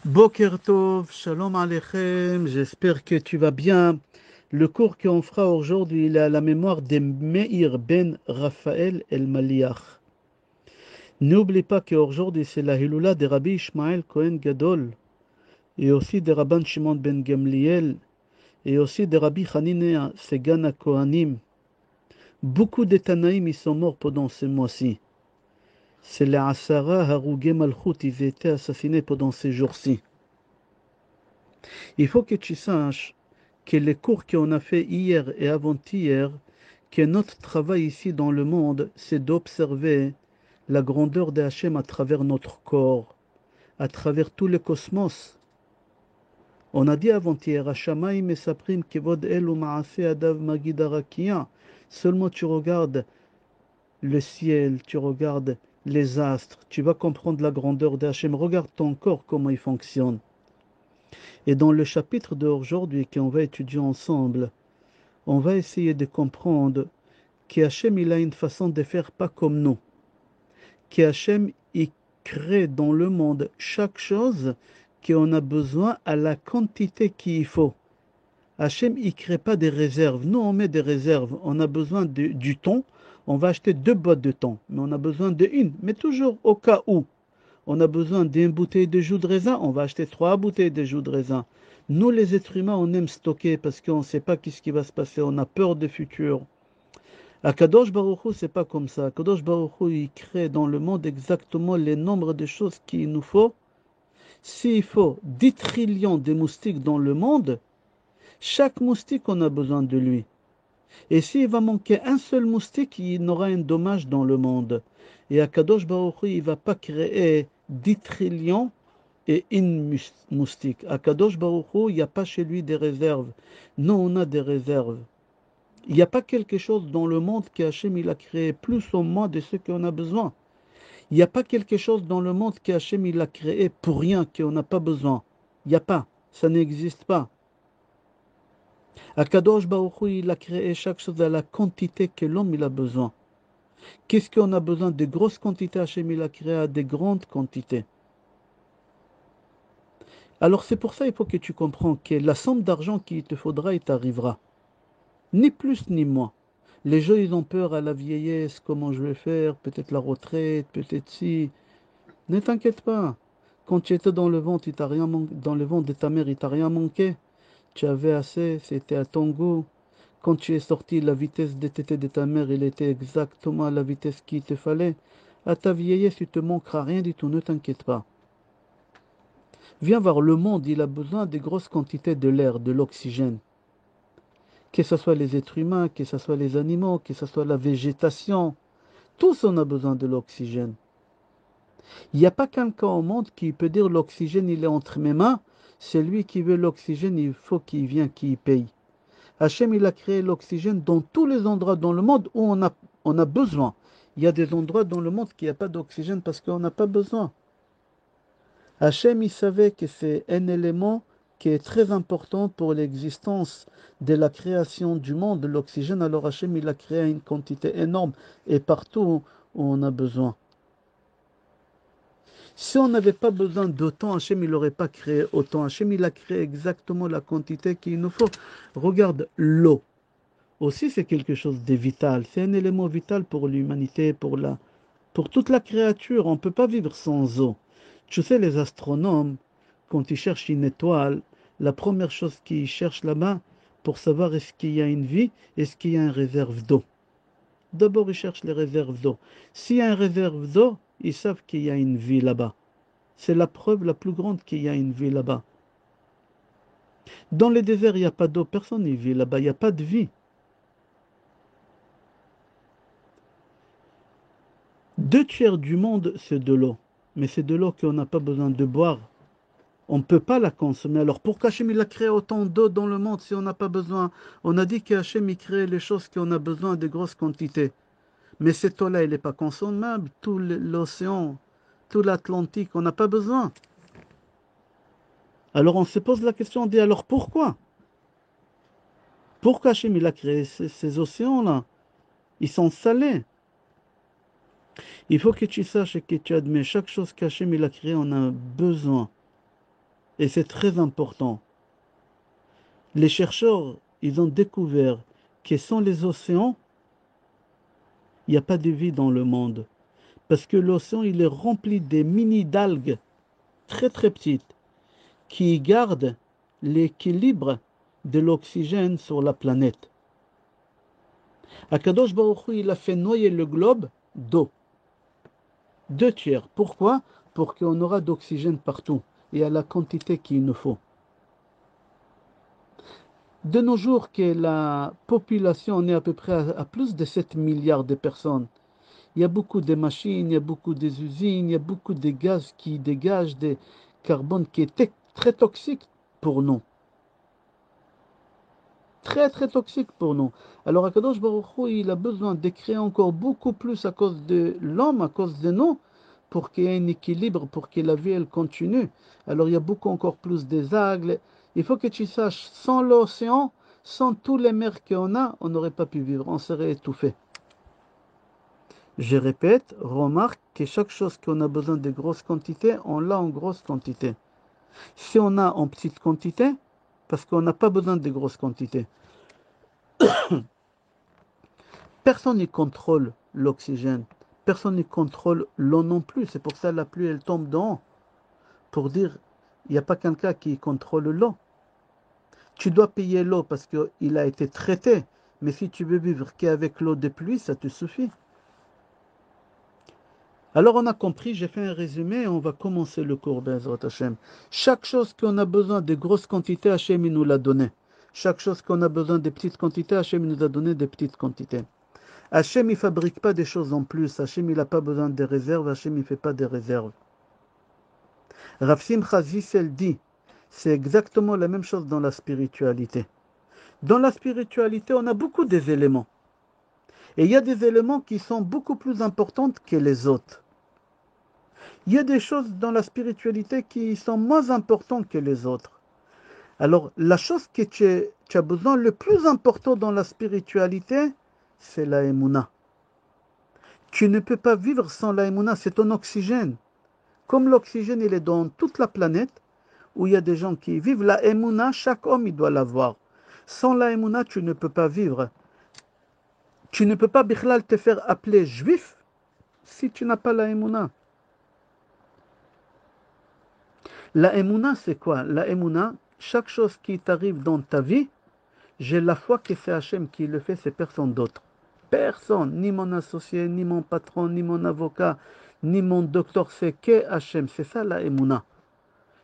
Boker Tov, Shalom Aleichem, j'espère que tu vas bien. Le cours qu'on fera aujourd'hui, il est à la mémoire de Meir ben Raphaël El Maliach. N'oublie pas qu'aujourd'hui c'est la Hiloula de Rabbi Ishmael Cohen Gadol, et aussi de Rabban Shimon ben Gamliel, et aussi de Rabbi Hanine Segan Kohanim. Beaucoup de Tanaïm ils sont morts pendant ce mois-ci. C'est les Asara Harougé Malchut, ils étaient assassinés pendant ces jours-ci. Il faut que tu saches que les cours qu'on a fait hier et avant-hier, que notre travail ici dans le monde, c'est d'observer la grandeur de Hachem à travers notre corps, à travers tout le cosmos. On a dit avant-hier, Hashamayim mesaprim kevod elu ma'ase adav magid arakia. Seulement tu regardes le ciel, tu regardes les astres, tu vas comprendre la grandeur de Hachem. Regarde ton corps, comment il fonctionne. Et dans le chapitre d'aujourd'hui qu'on va étudier ensemble, on va essayer de comprendre qu'Hachem il a une façon de faire pas comme nous. Qu'Hachem il crée dans le monde chaque chose qu'on a besoin à la quantité qu'il faut. Hachem il crée pas des réserves. Nous on met des réserves. On a besoin du thon. On va acheter 2 boîtes de thon. Mais on a besoin d'une. Mais toujours au cas où. On a besoin d'une bouteille de jus de raisin, on va acheter 3 bouteilles de jus de raisin. Nous, les êtres humains, on aime stocker parce qu'on ne sait pas ce qui va se passer, on a peur du futur. Akadosh Baruch Hu, c'est pas comme ça. Akadosh Baruch Hu, il crée dans le monde exactement les nombres de choses qu'il nous faut. S'il faut 10 trillions de moustiques dans le monde, chaque moustique, on a besoin de lui. Et s'il va manquer un seul moustique, il aura un dommage dans le monde. Et Akadosh Baruch Hu, il ne va pas créer 10 trillions et une moustique. À Kadosh Baruch Hu, il n'y a pas chez lui des réserves. Non, on a des réserves. Il n'y a pas quelque chose dans le monde qu'Hachem il a créé plus ou moins de ce qu'on a besoin. Il n'y a pas quelque chose dans le monde qu'Hachem il a créé pour rien, qu'on n'a pas besoin. Il n'y a pas. Ça n'existe pas. À Kadosh Baruch Hu, il a créé chaque chose à la quantité que l'homme il a besoin. Qu'est-ce qu'on a besoin de grosses quantités? Hachem il a créé à des grandes quantités. Alors c'est pour ça il faut que tu comprends que la somme d'argent qu'il te faudra, il t'arrivera. Ni plus ni moins. Les gens, ils ont peur à la vieillesse, comment je vais faire, peut-être la retraite, peut-être si. Ne t'inquiète pas. Quand tu étais dans le ventre, il t'a rien dans le ventre de ta mère, il t'a rien manqué. Tu avais assez, c'était à ton goût. Quand tu es sorti, la vitesse de tété de ta mère, il était exactement à la vitesse qu'il te fallait. À ta vieillesse, il te manquera rien du tout, ne t'inquiète pas. Viens voir, le monde, il a besoin de grosses quantités de l'air, de l'oxygène. Que ce soit les êtres humains, que ce soit les animaux, que ce soit la végétation, tous on a besoin de l'oxygène. Il n'y a pas quelqu'un au monde qui peut dire l'oxygène il est entre mes mains, celui qui veut l'oxygène il faut qu'il vienne, qu'il paye. Hachem il a créé l'oxygène dans tous les endroits dans le monde où on a besoin. Il y a des endroits dans le monde qui n'y a pas d'oxygène parce qu'on n'a pas besoin. Hachem, il savait que c'est un élément qui est très important pour l'existence de la création du monde, l'oxygène. Alors Hachem, il a créé une quantité énorme et partout où on a besoin. Si on n'avait pas besoin d'autant, Hachem, il n'aurait pas créé autant. Hachem, il a créé exactement la quantité qu'il nous faut. Regarde l'eau. Aussi, c'est quelque chose de vital. C'est un élément vital pour l'humanité, pour toute la créature. On ne peut pas vivre sans eau. Tu sais, les astronomes, quand ils cherchent une étoile, la première chose qu'ils cherchent là-bas, pour savoir est-ce qu'il y a une vie, est-ce qu'il y a une réserve d'eau. D'abord, ils cherchent les réserves d'eau. S'il y a une réserve d'eau, ils savent qu'il y a une vie là-bas. C'est la preuve la plus grande qu'il y a une vie là-bas. Dans les déserts, il n'y a pas d'eau, personne n'y vit là-bas, il n'y a pas de vie. 2 tiers du monde, c'est de l'eau. Mais c'est de l'eau qu'on n'a pas besoin de boire. On ne peut pas la consommer. Alors pourquoi Hachem il a créé autant d'eau dans le monde si on n'a pas besoin? On a dit qu'Hachem il crée les choses qu'on a besoin de grosses quantités. Mais cette eau-là, elle n'est pas consommable. Tout l'océan, tout l'Atlantique, on n'a pas besoin. Alors on se pose la question, on dit alors pourquoi? Pourquoi Hachem il a créé ces océans-là? Ils sont salés. Il faut que tu saches et que tu admets chaque chose qu'Hachem il a créée, on a besoin. Et c'est très important. Les chercheurs, ils ont découvert que sans les océans, il n'y a pas de vie dans le monde. Parce que l'océan, il est rempli des mini-algues très très petites qui gardent l'équilibre de l'oxygène sur la planète. Akadosh Baruch Hu, il a fait noyer le globe d'eau. 2 tiers. Pourquoi? Pour qu'on aura d'oxygène partout et à la quantité qu'il nous faut. De nos jours, que la population est à peu près à plus de 7 milliards de personnes, il y a beaucoup de machines, il y a beaucoup d'usines, il y a beaucoup de gaz qui dégagent des carbone qui est très toxique pour nous. Très très toxique pour nous. Alors Akadosh Baruch Hu, il a besoin de créer encore beaucoup plus à cause de l'homme, à cause de nous, pour qu'il y ait un équilibre, pour que la vie elle continue. Alors il y a beaucoup encore plus des algues. Il faut que tu saches, sans l'océan, sans tous les mers qu'on a, on n'aurait pas pu vivre, on serait étouffé. Je répète, remarque que chaque chose qu'on a besoin de grosses quantités, on l'a en grosse quantité. Si on a en petite quantité, parce qu'on n'a pas besoin de grosses quantités. Personne ne contrôle l'oxygène. Personne ne contrôle l'eau non plus. C'est pour ça que la pluie, elle tombe d'en haut. Pour dire, il n'y a pas quelqu'un qui contrôle l'eau. Tu dois payer l'eau parce qu'il a été traité. Mais si tu veux vivre qu'avec l'eau de pluie, ça te suffit. Alors on a compris, j'ai fait un résumé et on va commencer le cours Bezrat Hashem. Chaque chose qu'on a besoin de grosses quantités, Hashem il nous l'a donné. Chaque chose qu'on a besoin de petites quantités, Hashem il nous a donné des petites quantités. Hachem, il ne fabrique pas des choses en plus. Hachem, il n'a pas besoin de réserves. Hachem, il ne fait pas de réserves. Rav Simcha Zissel dit, c'est exactement la même chose dans la spiritualité. Dans la spiritualité, on a beaucoup des éléments. Et il y a des éléments qui sont beaucoup plus importants que les autres. Il y a des choses dans la spiritualité qui sont moins importantes que les autres. Alors, la chose que tu as besoin, le plus important dans la spiritualité, c'est la émouna. Tu ne peux pas vivre sans la émouna, c'est ton oxygène. Comme l'oxygène, il est dans toute la planète, où il y a des gens qui vivent, la émouna, chaque homme, il doit l'avoir. Sans la émouna, tu ne peux pas vivre. Tu ne peux pas, Bichlal, te faire appeler juif si tu n'as pas la émouna. La émouna, c'est quoi? La émouna, chaque chose qui t'arrive dans ta vie, j'ai la foi que c'est Hachem qui le fait, c'est personne d'autre. Personne, ni mon associé, ni mon patron, ni mon avocat, ni mon docteur, c'est que Hachem. C'est ça la émouna.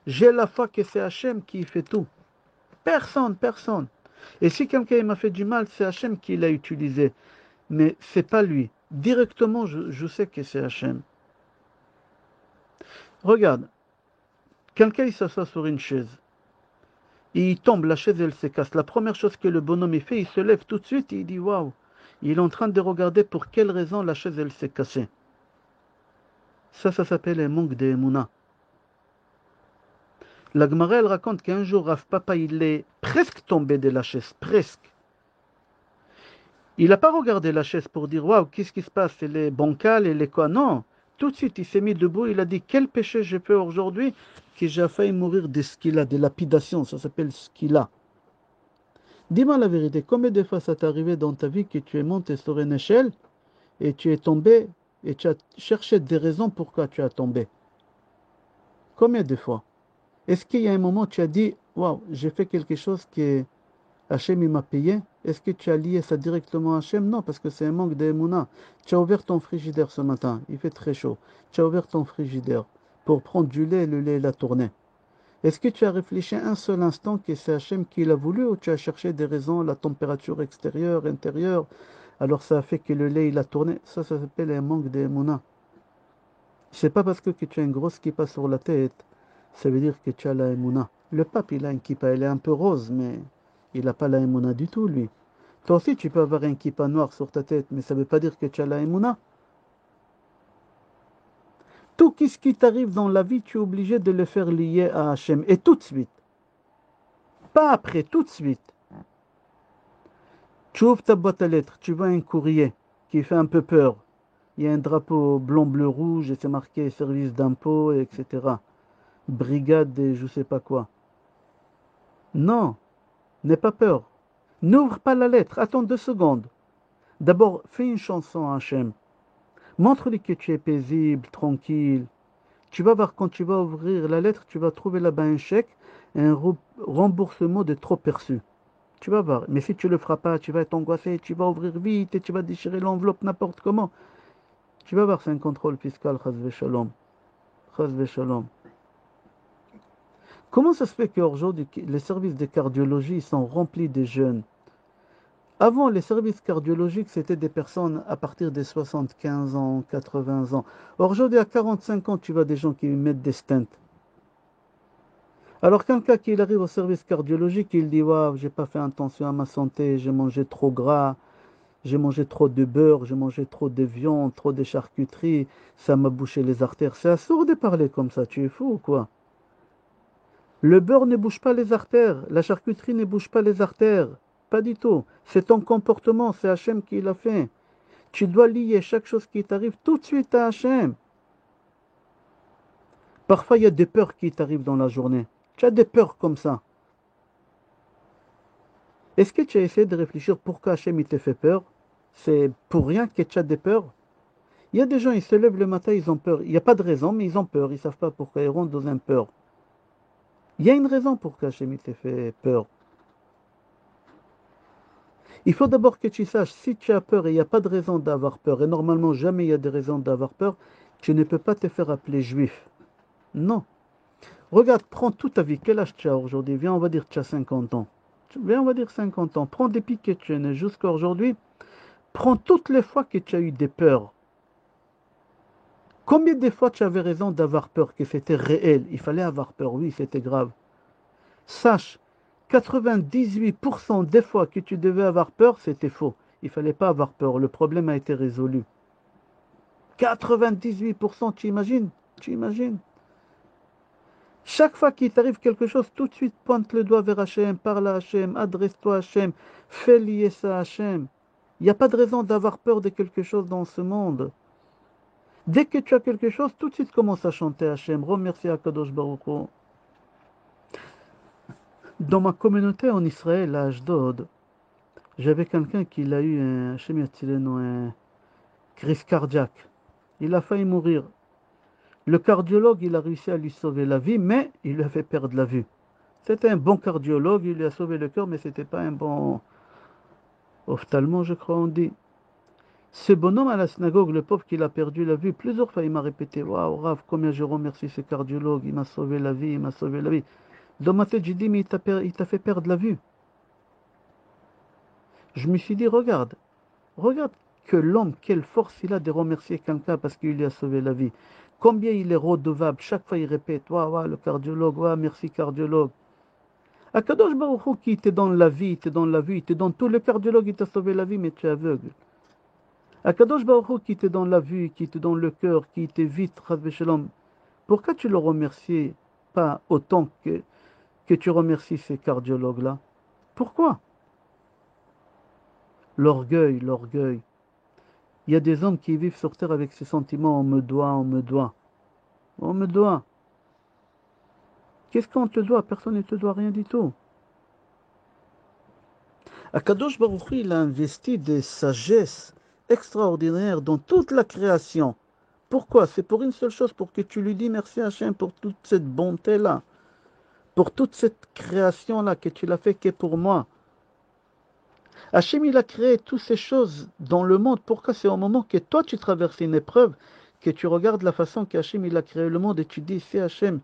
J'ai la foi que c'est Hachem qui fait tout. Personne, personne. Et si quelqu'un m'a fait du mal, c'est Hachem qui l'a utilisé. Mais c'est pas lui. Directement, je sais que c'est Hachem. Regarde, quelqu'un il s'assoit sur une chaise. Et il tombe, la chaise elle se casse. La première chose que le bonhomme il fait, il se lève tout de suite et il dit waouh. Il est en train de regarder pour quelle raison la chaise elle s'est cassée. Ça s'appelle un manque d'émouna. La Gemara elle raconte qu'un jour Rav Papa il est presque tombé de la chaise, presque. Il n'a pas regardé la chaise pour dire waouh, qu'est-ce qui se passe? Elle est bancale, elle est quoi? Non. Tout de suite, il s'est mis debout. Il a dit quel péché j'ai fait aujourd'hui que j'ai failli mourir de skila, de lapidation. Ça s'appelle skila. Dis-moi la vérité. Combien de fois ça t'est arrivé dans ta vie que tu es monté sur une échelle et tu es tombé et tu as cherché des raisons pourquoi tu as tombé? Combien de fois? Est-ce qu'il y a un moment où tu as dit waouh, j'ai fait quelque chose que Hachem il m'a payé? Est-ce que tu as lié ça directement à Hachem? Non, parce que c'est un manque d'émouna. Tu as ouvert ton frigidaire ce matin, il fait très chaud. Tu as ouvert ton frigidaire pour prendre du lait, le lait il a tourné. Est-ce que tu as réfléchi un seul instant que c'est Hachem qui l'a voulu ou tu as cherché des raisons, la température extérieure, intérieure, alors ça a fait que le lait il a tourné? Ça s'appelle un manque d'émouna. C'est pas parce que tu as une grosse kippa sur la tête, ça veut dire que tu as la émouna. Le pape, il a une kippa, elle est un peu rose, mais il n'a pas la émouna du tout, lui. Toi aussi, tu peux avoir un kippa noir sur ta tête, mais ça ne veut pas dire que tu as la émouna. Tout ce qui t'arrive dans la vie, tu es obligé de le faire lier à Hachem. Et tout de suite. Pas après, tout de suite. Tu ouvres ta boîte à lettres, tu vois un courrier qui fait un peu peur. Il y a un drapeau blanc, bleu, rouge et c'est marqué service d'impôt, etc. brigade et je sais pas quoi. Non, n'aie pas peur. N'ouvre pas la lettre, attends 2 secondes. D'abord, fais une chanson à Hachem. Montre-lui que tu es paisible, tranquille. Tu vas voir, quand tu vas ouvrir la lettre, tu vas trouver là-bas un chèque, un remboursement de trop perçu. Tu vas voir. Mais si tu ne le feras pas, tu vas être angoissé, tu vas ouvrir vite et tu vas déchirer l'enveloppe n'importe comment. Tu vas voir, c'est un contrôle fiscal, chas v'shalom. Chas v'shalom. Comment ça se fait qu'aujourd'hui, les services de cardiologie sont remplis de jeunes? Avant, les services cardiologiques, c'était des personnes à partir des 75 ans, 80 ans. Aujourd'hui, à 45 ans, tu vois des gens qui mettent des stents. Alors qu'un cas qui arrive au service cardiologique, il dit, waouh, j'ai pas fait attention à ma santé, j'ai mangé trop gras, j'ai mangé trop de beurre, j'ai mangé trop de viande, trop de charcuterie, ça m'a bouché les artères. C'est absurde de parler comme ça, tu es fou ou quoi? Le beurre ne bouge pas les artères, la charcuterie ne bouge pas les artères, pas du tout. C'est ton comportement, c'est Hachem qui l'a fait. Tu dois lier chaque chose qui t'arrive tout de suite à Hachem. Parfois, il y a des peurs qui t'arrivent dans la journée. Tu as des peurs comme ça. Est-ce que tu as essayé de réfléchir pourquoi Hachem il te fait peur? C'est pour rien que tu as des peurs? Il y a des gens, ils se lèvent le matin, ils ont peur. Il n'y a pas de raison, mais ils ont peur. Ils ne savent pas pourquoi ils rentrent dans une peur. Il y a une raison pourquoi Hachem il te fait peur. Il faut d'abord que tu saches, si tu as peur et il n'y a pas de raison d'avoir peur, et normalement jamais il y a de raison d'avoir peur, tu ne peux pas te faire appeler juif. Non. Regarde, prends toute ta vie. Quel âge tu as aujourd'hui? Viens, on va dire que tu as 50 ans. Viens, on va dire 50 ans. Prends depuis que tu es né jusqu'à aujourd'hui. Prends toutes les fois que tu as eu des peurs. Combien de fois tu avais raison d'avoir peur, que c'était réel? Il fallait avoir peur, oui, c'était grave. Sache, 98% des fois que tu devais avoir peur, c'était faux. Il ne fallait pas avoir peur. Le problème a été résolu. 98%, tu imagines? Tu imagines? Chaque fois qu'il t'arrive quelque chose, tout de suite pointe le doigt vers Hachem, parle à Hachem, adresse-toi à Hachem, fais lier ça à Hachem. Il n'y a pas de raison d'avoir peur de quelque chose dans ce monde. Dès que tu as quelque chose, tout de suite commence à chanter Hachem, remercie Akadosh Baruch Hu. Dans ma communauté en Israël, à Ashdod, j'avais quelqu'un qui a eu un crise cardiaque. Il a failli mourir. Le cardiologue, il a réussi à lui sauver la vie, mais il lui a fait perdre la vue. C'était un bon cardiologue, il lui a sauvé le cœur, mais c'était pas un bon ophtalmo, je crois on dit. Ce bonhomme à la synagogue, le pauvre qu'il a perdu la vue, plusieurs fois il m'a répété, waouh, Rav, combien je remercie ce cardiologue, il m'a sauvé la vie, il m'a sauvé la vie. Dans ma tête, j'ai dit, mais il t'a fait perdre la vue. Je me suis dit, regarde que l'homme, quelle force il a de remercier quelqu'un parce qu'il lui a sauvé la vie. Combien il est redevable. Chaque fois il répète, waouh, waouh, le cardiologue, waouh, merci cardiologue. Akadosh Baruch Hu qui te donne la vie, il te donne la vie, il te donne tout. Le cardiologue, il t'a sauvé la vie, mais tu es aveugle. Akadosh Baruch Hu qui te donne la vue, qui te donne le cœur, qui t'évite, Chas Shalom. Pourquoi tu le remercies pas autant que tu remercies ces cardiologues-là? Pourquoi? L'orgueil, l'orgueil. Il y a des hommes qui vivent sur terre avec ces sentiments, on me doit, on me doit. On me doit. Qu'est-ce qu'on te doit? Personne ne te doit rien du tout. Akadosh Baruch Hu, il a investi des sagesses extraordinaires dans toute la création. Pourquoi? C'est pour une seule chose, pour que tu lui dis merci Hachem pour toute cette bonté-là, pour toute cette création-là que tu l'as fait que pour moi. Hachem, il a créé toutes ces choses dans le monde. Pourquoi? C'est au moment que toi, tu traverses une épreuve, que tu regardes la façon qu'Hachem, il a créé le monde et tu dis, c'est Hachem.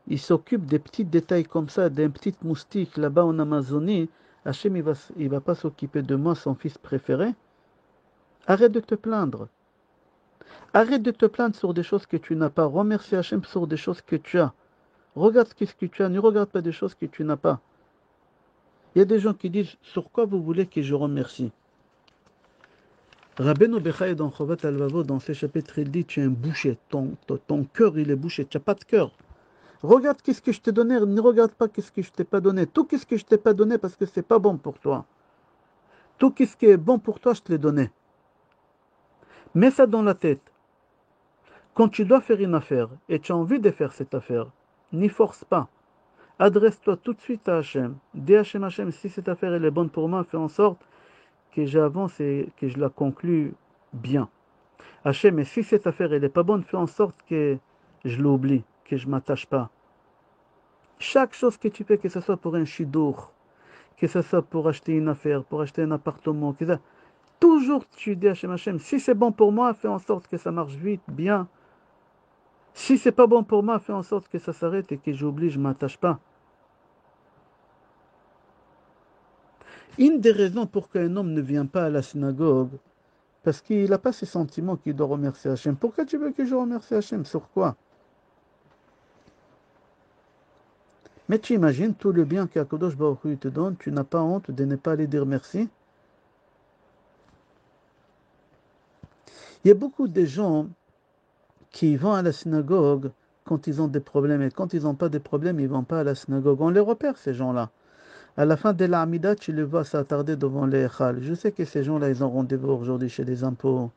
Il s'occupe des petits détails comme ça, d'un petit moustique là-bas en Amazonie. Hachem, il va pas s'occuper de moi, son fils préféré. Arrête de te plaindre. Arrête de te plaindre sur des choses que tu n'as pas. Remercie Hachem sur des choses que tu as. Regarde ce que tu as, ne regarde pas des choses que tu n'as pas. Il y a des gens qui disent, sur quoi vous voulez que je remercie? Rabbeinu Bechaye dans Chovat Alvavo, dans ses chapitres, il dit, tu es un boucher. Ton cœur, il est bouché. Tu n'as pas de cœur. Regarde qu'est-ce que je t'ai donné, ne regarde pas qu'est-ce que je t'ai pas donné. Tout qu'est-ce que je t'ai pas donné parce que c'est pas bon pour toi. Tout qu'est-ce qui est bon pour toi, je te l'ai donné. Mets ça dans la tête. Quand tu dois faire une affaire et tu as envie de faire cette affaire, N'y force pas. Adresse-toi tout de suite à Hachem. Dis à Hachem, Hachem, si cette affaire elle est bonne pour moi, fais en sorte que j'avance et que je la conclue bien. Hachem, mais si cette affaire elle n'est pas bonne, fais en sorte que je l'oublie, que je ne m'attache pas. Chaque chose que tu fais, que ce soit pour un chidour, que ce soit pour acheter une affaire, pour acheter un appartement, que ça, toujours tu dis à Hachem, Hachem, si c'est bon pour moi, fais en sorte que ça marche vite, bien. Si c'est pas bon pour moi, fais en sorte que ça s'arrête et que j'oublie, je ne m'attache pas. Une des raisons pour qu'un homme ne vient pas à la synagogue, parce qu'il n'a pas ces sentiments qu'il doit remercier Hachem. Pourquoi tu veux que je remercie Hachem? Sur quoi? Mais tu imagines tout le bien qu'Akadosh Baruch Hu te donne, tu n'as pas honte de ne pas aller dire merci? Il y a beaucoup de gens qui vont à la synagogue quand ils ont des problèmes, et quand ils n'ont pas de problèmes, ils ne vont pas à la synagogue. On les repère, ces gens-là. À la fin de l'Amida, tu les vois s'attarder devant les Echal. Je sais que ces gens-là, ils ont rendez-vous aujourd'hui chez les impôts,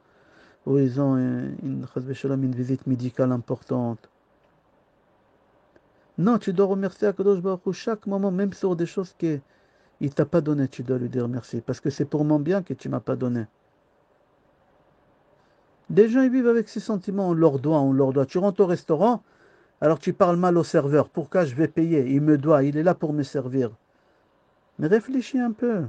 où ils ont une visite médicale importante. Non, tu dois remercier Akadosh Baruch Hu chaque moment, même sur des choses qu'il ne t'a pas donné, tu dois lui dire merci, parce que c'est pour mon bien que tu ne m'as pas donné. Des gens, ils vivent avec ces sentiments, on leur doit, on leur doit. Tu rentres au restaurant, alors tu parles mal au serveur. Pourquoi je vais payer? Il me doit, il est là pour me servir. Mais réfléchis un peu.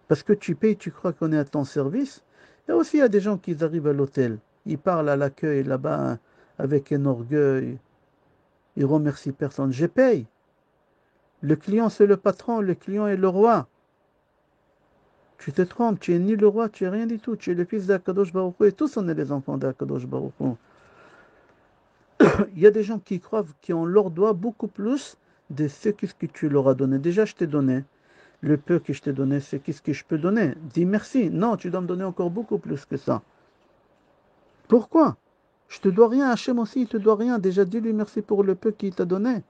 Parce que tu payes, tu crois qu'on est à ton service. Et aussi, il y a des gens qui arrivent à l'hôtel. Ils parlent à l'accueil là-bas avec un orgueil. Ils remercient personne. Je paye. Le client, c'est le patron. Le client est le roi. Tu te trompes. Tu es ni le roi, tu es rien du tout. Tu es le fils d'Akadosh Baruch Hu. Et tous, on est les enfants d'Akadosh Baruch Hu. Il y a des gens qui croient qu'on leur doit beaucoup plus de ce que tu leur as donné. Déjà, je t'ai donné. Le peu que je t'ai donné, c'est qu'est-ce que je peux donner. Dis merci. Non, tu dois me donner encore beaucoup plus que ça. Pourquoi? Je te dois rien. Hachem aussi, il te doit rien. Déjà, dis-lui merci pour le peu qu'il t'a donné.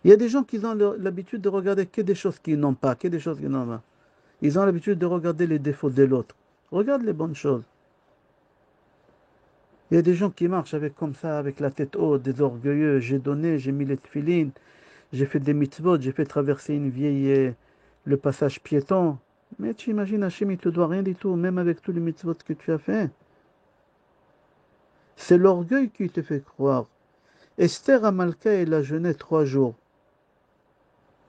Il y a des gens qui ont l'habitude de regarder que des choses qu'ils n'ont pas, que des choses qu'ils n'ont pas. Ils ont l'habitude de regarder les défauts de l'autre. Regarde les bonnes choses. Il y a des gens qui marchent avec comme ça, avec la tête haute, des orgueilleux. J'ai donné, j'ai mis les tefilines, j'ai fait des mitzvot, j'ai fait traverser une vieille, le passage piéton. Mais tu imagines, Hachem, il te doit rien du tout, même avec tous les mitzvot que tu as fait. C'est l'orgueil qui te fait croire. Esther Amalka, elle a jeûné 3 jours.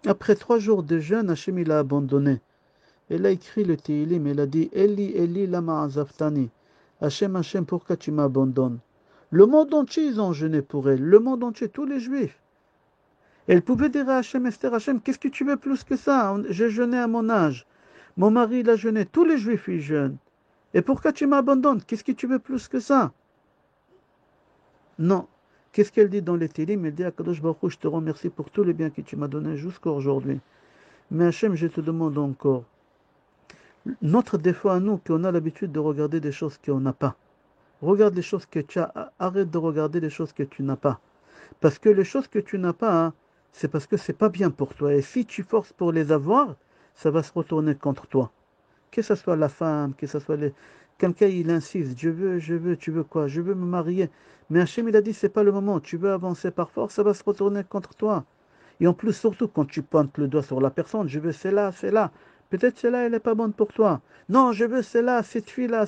Après 3 jours de jeûne, Hachem, il a abandonné. Elle a écrit le Tehillim, elle a dit Eli, Eli, lama azaftani. Hachem, Hachem, pourquoi tu m'abandonnes? Le monde entier, ils ont jeûné pour elle. Le monde entier, tous les juifs. Elle pouvait dire à Hachem, Esther, Hachem, qu'est-ce que tu veux plus que ça? J'ai jeûné à mon âge. Mon mari, il a jeûné. Tous les juifs, ils jeûnent. Et pourquoi tu m'abandonnes? Qu'est-ce que tu veux plus que ça? Non. Qu'est-ce qu'elle dit dans les Tehillim? Elle dit à Kadosh Baruch Hu, je te remercie pour tous les biens que tu m'as donnés jusqu'à aujourd'hui. Mais Hachem, je te demande encore. Notre défaut à nous, qu'on a l'habitude de regarder des choses qu'on n'a pas. Regarde les choses que tu as. Arrête de regarder les choses que tu n'as pas. Parce que les choses que tu n'as pas, hein, c'est parce que c'est pas bien pour toi. Et si tu forces pour les avoir, ça va se retourner contre toi. Que ce soit la femme, que ce soit les... Quelqu'un, il insiste, je veux, tu veux quoi? Je veux me marier. Mais Hachem, il a dit, c'est pas le moment. Tu veux avancer par force, ça va se retourner contre toi. Et en plus, surtout quand tu pointes le doigt sur la personne, je veux celle-là, celle-là. Peut-être celle-là, elle n'est pas bonne pour toi. Non, je veux celle-là, cette fille-là,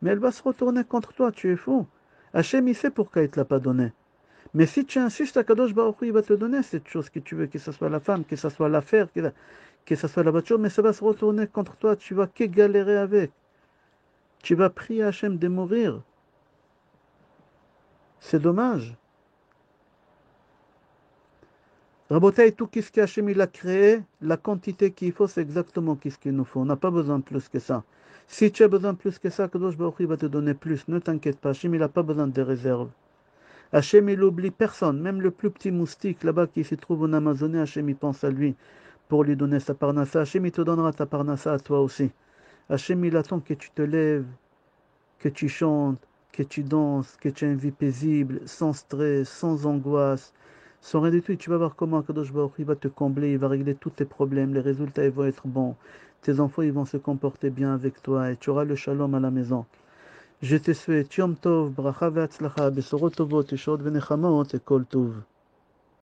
mais elle va se retourner contre toi, tu es fou. Hachem, il sait pourquoi il ne te l'a pas donné. Mais si tu insistes, Akadosh Baruch Hu, il va te donner cette chose que tu veux, que ce soit la femme, que ce soit l'affaire, que ce soit la voiture, mais ça va se retourner contre toi, tu vas que galérer avec. Tu vas prier à Hachem de mourir. C'est dommage. Rabotaï, tout ce qu'Hachem il a créé, la quantité qu'il faut, c'est exactement ce qu'il nous faut. On n'a pas besoin de plus que ça. Si tu as besoin de plus que ça, Kadosh Baruch Hu va te donner plus. Ne t'inquiète pas, Hachem il n'a pas besoin de réserve. Hachem il oublie personne, même le plus petit moustique là-bas qui se trouve en Amazonie, Hachem il pense à lui pour lui donner sa parnassa. Hachem il te donnera ta parnassa à toi aussi. Hachem il attend que tu te lèves, que tu chantes, que tu danses, que tu aies une vie paisible, sans stress, sans angoisse, sans rien du tout. Et tu vas voir comment Kadosh Baruch il va te combler, il va régler tous tes problèmes, les résultats ils vont être bons. Tes enfants ils vont se comporter bien avec toi et tu auras le shalom à la maison. Je te souhaite Yom Tov, bracha ve'atzlacha, besorot tovot, yeshot ve'nechamot et kol tov.